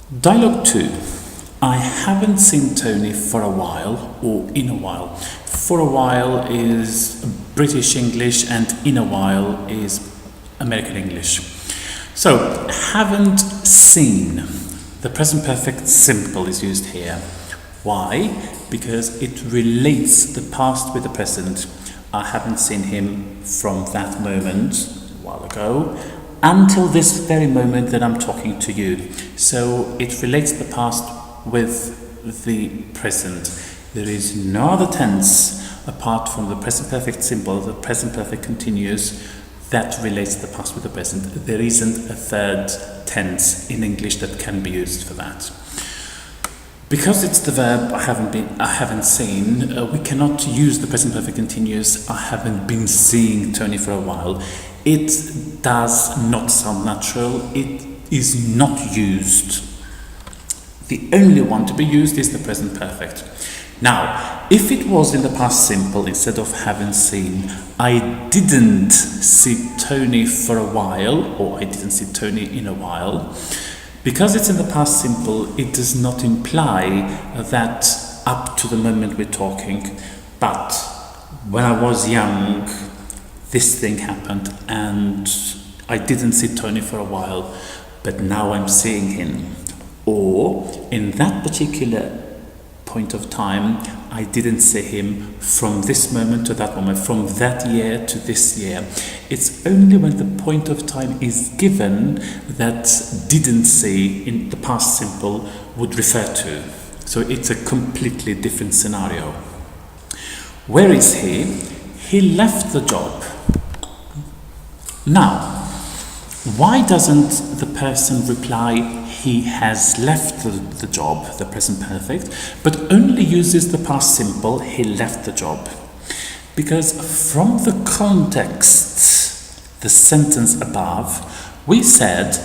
Dialogue 2. I haven't seen Tony for a while, or in a while. For a while is British English and in a while is American English. So, haven't seen. The present perfect simple is used here. Why? Because it relates the past with the present. I haven't seen him from that moment, a while ago, until this very moment that I'm talking to you. So it relates the past with the present. There is no other tense apart from the present perfect simple, the present perfect continuous, that relates the past with the present. There isn't a third tense in English that can be used for that. Because it's the verb I haven't seen, we cannot use the present perfect continuous I haven't been seeing Tony for a while. It does not sound natural. It is not used. The only one to be used is the present perfect. Now, if it was in the past simple, instead of haven't seen, I didn't see Tony for a while, or I didn't see Tony in a while, because it's in the past simple, it does not imply that up to the moment we're talking, but when I was young, this thing happened and I didn't see Tony for a while, but now I'm seeing him. Or, in that particular point of time, I didn't see him from this moment to that moment, from that year to this year. It's only when the point of time is given that didn't see in the past simple would refer to. So it's a completely different scenario. Where is he? He left the job. Now, why doesn't the person reply he has left the job, the present perfect, but only uses the past simple, he left the job? Because from the context, the sentence above, we said,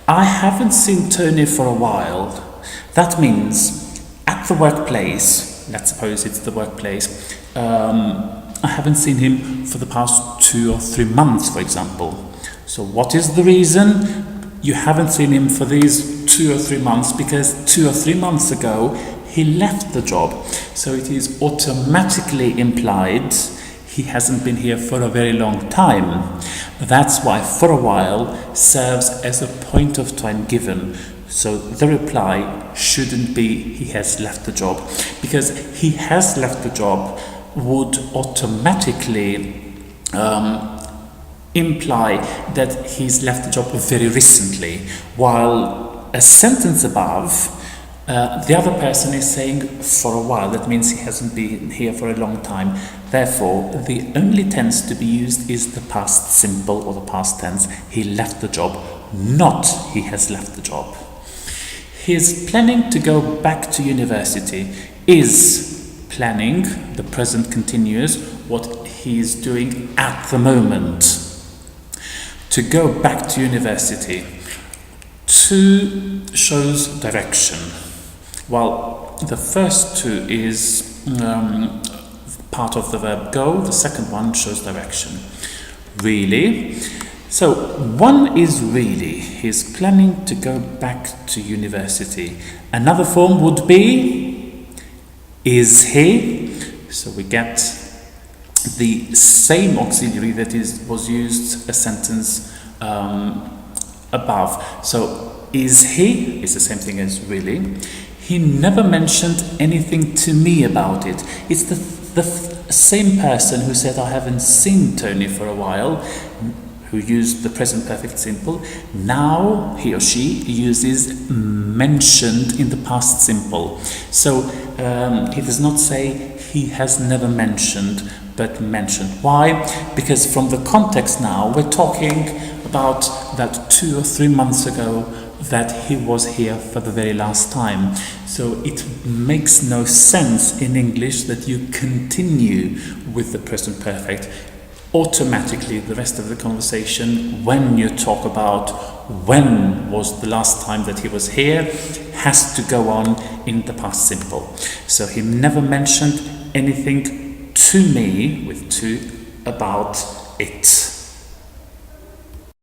I haven't seen Tony for a while. That means at the workplace, let's suppose it's the workplace, I haven't seen him for the past 2 or 3 months, for example. So what is the reason? You haven't seen him for these 2 or 3 months because 2 or 3 months ago he left the job. So it is automatically implied he hasn't been here for a very long time. That's why for a while serves as a point of time given. So the reply shouldn't be he has left the job, because he has left the job would automatically imply that he's left the job very recently, while a sentence above, the other person is saying for a while. That means he hasn't been here for a long time. Therefore, the only tense to be used is the past simple or the past tense. He left the job, not he has left the job. He's planning to go back to university. Is planning, the present continuous, what he's doing at the moment. To go back to university. To shows direction. Well, the first two is part of the verb go, the second one shows direction. Really? So, one is really, he's planning to go back to university. Another form would be, is he? So we get the same auxiliary that was used a sentence above. So, is he is the same thing as really. He never mentioned anything to me about it. It's the same person who said I haven't seen Tony for a while, who used the present perfect simple. Now he or she uses mentioned in the past simple. So he does not say he has never mentioned, but mentioned. Why? Because from the context now, we're talking about that 2 or 3 months ago that he was here for the very last time. So it makes no sense in English that you continue with the present perfect. Automatically, the rest of the conversation, when you talk about when was the last time that he was here, has to go on in the past simple. So he never mentioned anything to me, with to, about it.